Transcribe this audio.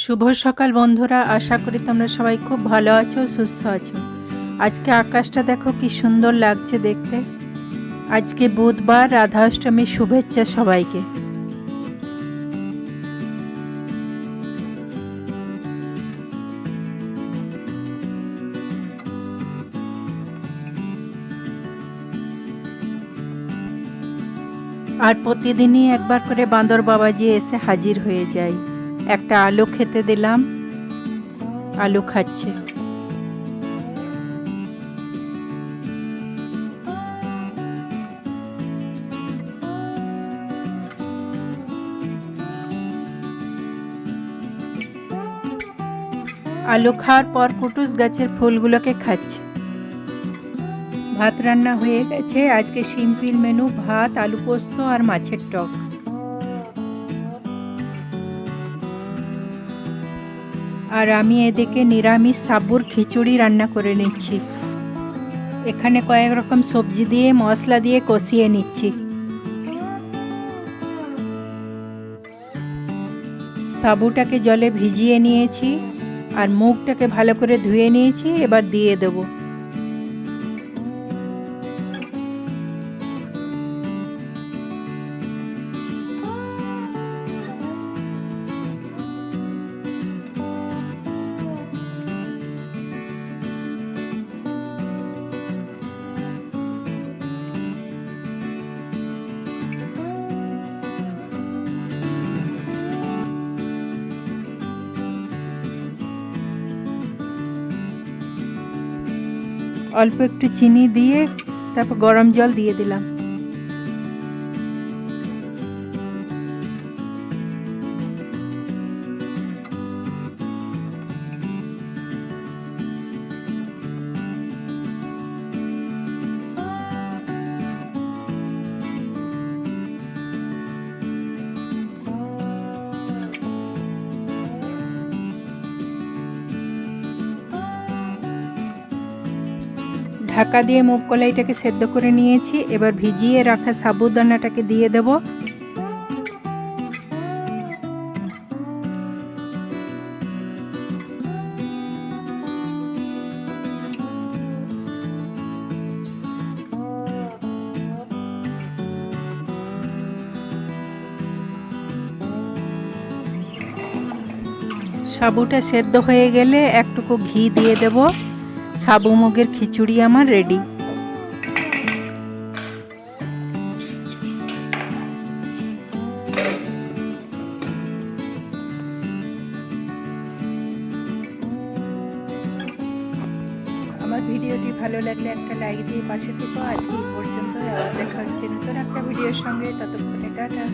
শুভ সকাল বন্ধুরা, আশা করি তোমরা সবাই খুব ভালো আছো, সুস্থ আছো। আজকে আকাশটা দেখো কি সুন্দর লাগছে দেখতে। আজকে বুধবার, রাধাষ্টমীর শুভেচ্ছা সবাইকে। আর প্রতিদিনই একবার করে বাঁদর বাবাজি এসে হাজির হয়ে যায়। একটা আলু খেতে দিলাম, আলু খাচ্ছে। আলু খাওয়ার পর কুটুস গাছের ফুলগুলোকে খাচ্ছে। ভাত রান্না হয়ে গেছে। আজকে সিম্পল মেনু, ভাত, আলু পোস্ত আর মাছের টক। আর আমি এদিকে নিরামিষ সাবুর খিচুড়ি রান্না করে নিচ্ছি। এখানে কয়েক রকম সবজি দিয়ে মশলা দিয়ে কষিয়ে নিচ্ছি। সাবুটাকে জলে ভিজিয়ে নিয়েছি আর মুগটাকে ভালো করে ধুয়ে নিয়েছি। এবার দিয়ে দেব। অল্প একটু চিনি দিয়ে তারপর গরম জল দিয়ে দিলাম। ঢাকা দিয়ে মুগ কলাইটাকে সেদ্ধ করে নিয়েছি। এবার ভিজিয়ে রাখা সাবুদানাটাকে দিয়ে দেব। সাবুটা সেদ্ধ হয়ে গেলে একটুকু ঘি দিয়ে দেব। সাবু মুগের খিচুড়ি আমার রেডি। আমার ভিডিওটি ভালো লাগলে একটা লাইক দিয়ে পাশে থেকো। আজকে এই পর্যন্ত। আবার দেখা হচ্ছে নতুন একটা ভিডিওর সঙ্গে। ততক্ষণে টাটা।